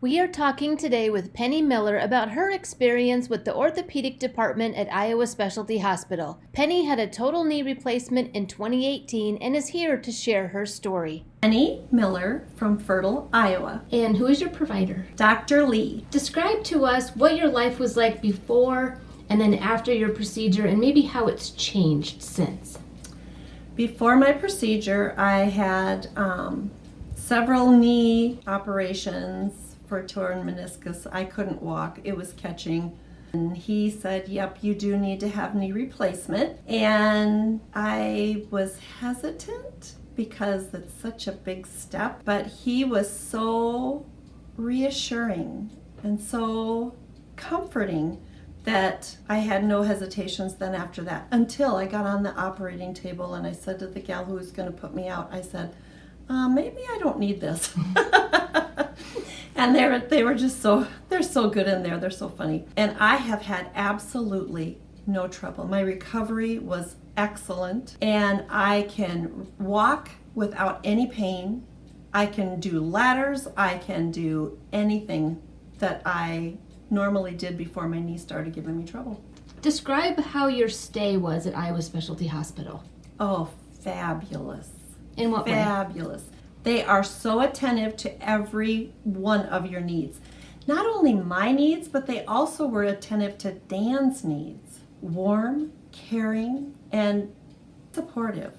We are talking today with Penny Miller about her experience with the orthopedic department at Iowa Specialty Hospital. Penny had a total knee replacement in 2018 and is here to share her story. Penny Miller from Fertile, Iowa. And who is your provider? Dr. Lee. Describe to us what your life was like before and then after your procedure and maybe how it's changed since. Before my procedure, I had several knee operations for torn meniscus. I couldn't walk. It was catching. And he said, yep, you do need to have knee replacement. And I was hesitant because it's such a big step, but he was so reassuring and so comforting that I had no hesitations then after that, until I got on the operating table and I said to the gal who was going to put me out, I said, maybe I don't need this. And they were just they're so good in there. They're so funny. And I have had absolutely no trouble. My recovery was excellent, and I can walk without any pain. I can do ladders. I can do anything that I normally did before my knee started giving me trouble. Describe how your stay was at Iowa Specialty Hospital. Oh, fabulous. In what way? Fabulous. They are so attentive to every one of your needs. Not only my needs, but they also were attentive to Dan's needs. Warm, caring, and supportive.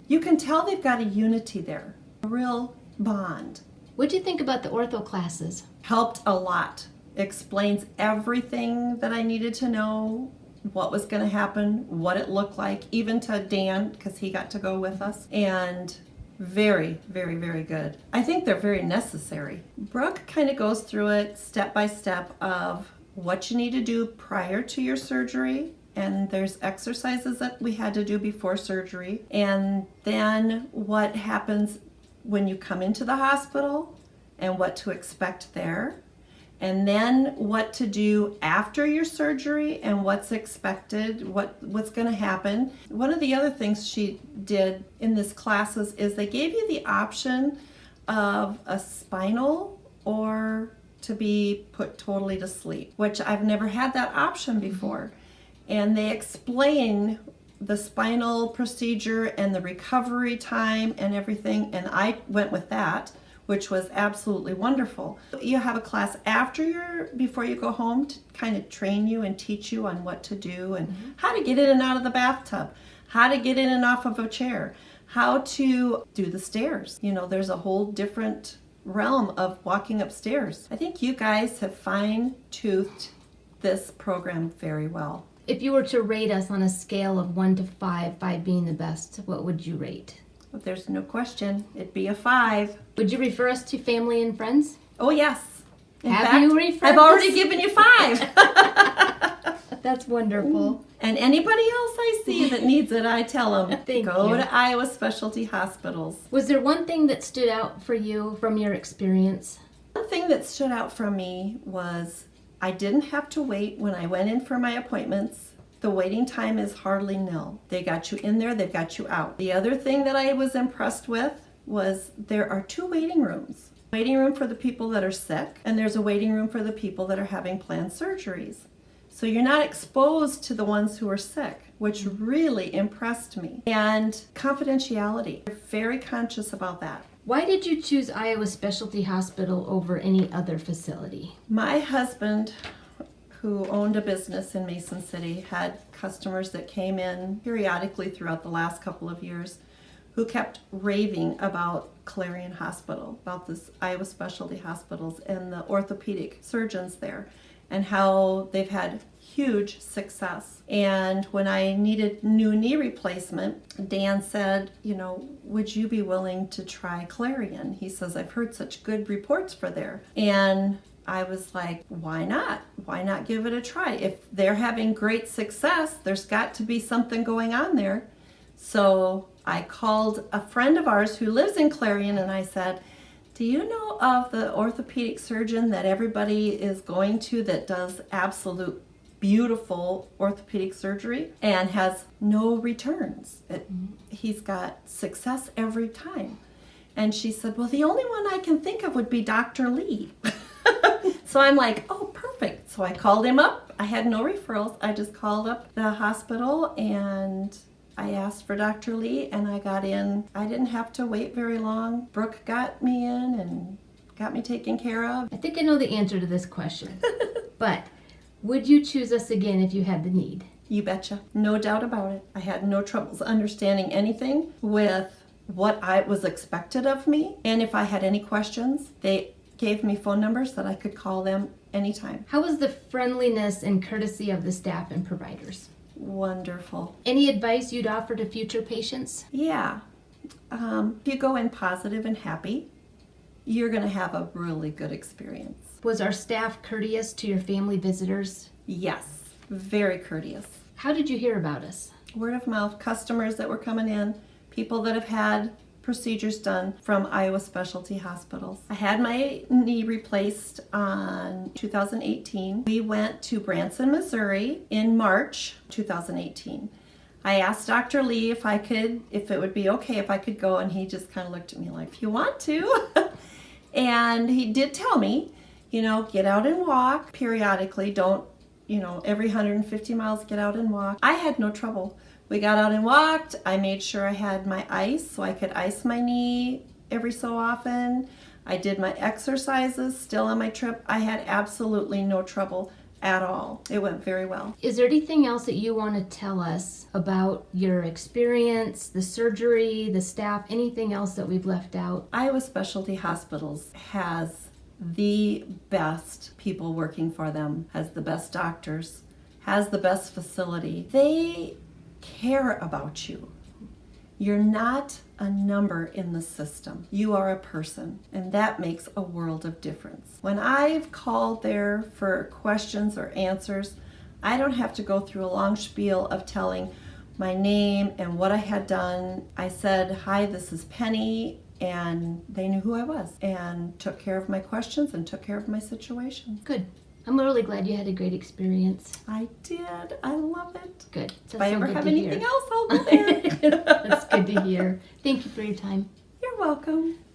You can tell they've got a unity there, a real bond. What'd you think about the ortho classes? Helped a lot. Explains everything that I needed to know, what was going to happen, what it looked like, even to Dan, because he got to go with us. And very, very, very good. I think they're very necessary. Brooke kind of goes through it step by step of what you need to do prior to your surgery. And there's exercises that we had to do before surgery. And then what happens when you come into the hospital and what to expect there. And then what to do after your surgery and what's expected, what's going to happen. One of the other things she did in this classes is they gave you the option of a spinal or to be put totally to sleep, which I've never had that option before. And they explain the spinal procedure and the recovery time and everything, and I went with that, which was absolutely wonderful. You have a class before you go home to kind of train you and teach you on what to do and how to get in and out of the bathtub, how to get in and off of a chair, how to do the stairs. You know, there's a whole different realm of walking upstairs. I think you guys have fine-toothed this program very well. If you were to rate us on a scale of 1 to 5, 5 being the best, what would you rate? There's no question. It'd be a 5. Would you refer us to family and friends? Oh, yes. In Have fact, you referred I've already us? given you 5. That's wonderful. And anybody else I see that needs it, I tell them, Thank go you. to Iowa Specialty Hospitals. Was there one thing that stood out for you from your experience? One thing that stood out for me was I didn't have to wait when I went in for my appointments. The waiting time is hardly nil. They got you in there, they've got you out. The other thing that I was impressed with was there are 2 waiting rooms. Waiting room for the people that are sick, and there's a waiting room for the people that are having planned surgeries. So you're not exposed to the ones who are sick, which really impressed me. And confidentiality, they're very conscious about that. Why did you choose Iowa Specialty Hospital over any other facility? My husband, who owned a business in Mason City, had customers that came in periodically throughout the last couple of years who kept raving about Clarion Hospital, about this Iowa Specialty Hospitals and the orthopedic surgeons there, and how they've had huge success. And when I needed new knee replacement, Dan said, would you be willing to try Clarion? He says, I've heard such good reports for there. And I was like, why not? Why not give it a try? If they're having great success, there's got to be something going on there. So I called a friend of ours who lives in Clarion and I said, do you know of the orthopedic surgeon that everybody is going to that does absolute beautiful orthopedic surgery and has no returns? He's got success every time. And she said, well, the only one I can think of would be Dr. Lee. So I'm like, oh, perfect. So I called him up. I had no referrals. I just called up the hospital and I asked for Dr. Lee and I got in. I didn't have to wait very long. Brooke got me in and got me taken care of. I think I know the answer to this question, but would you choose us again if you had the need? You betcha. No doubt about it. I had no troubles understanding anything with what I was expected of me. And if I had any questions, they gave me phone numbers that I could call them anytime. How was the friendliness and courtesy of the staff and providers? Wonderful. Any advice you'd offer to future patients? Yeah. If you go in positive and happy, you're going to have a really good experience. Was our staff courteous to your family visitors? Yes, very courteous. How did you hear about us? Word of mouth, customers that were coming in, people that have had procedures done from Iowa Specialty Hospitals. I had my knee replaced on 2018. We went to Branson, Missouri in March 2018. I asked Dr. Lee if it would be okay if I could go, and he just kind of looked at me like, if you want to. And he did tell me, get out and walk periodically. Don't, every 150 miles get out and walk. I had no trouble. We got out and walked. I made sure I had my ice so I could ice my knee every so often. I did my exercises still on my trip. I had absolutely no trouble at all. It went very well. Is there anything else that you want to tell us about your experience, the surgery, the staff, anything else that we've left out? Iowa Specialty Hospitals has the best people working for them, has the best doctors, has the best facility. They care about you. You're not a number in the system. You are a person, and that makes a world of difference. When I've called there for questions or answers, I don't have to go through a long spiel of telling my name and what I had done. I said, hi, this is Penny, and they knew who I was and took care of my questions and took care of my situation. Good. I'm really glad you had a great experience. I did. I love it. Good. If I ever have anything else, I'll go there. That's good to hear. Thank you for your time. You're welcome.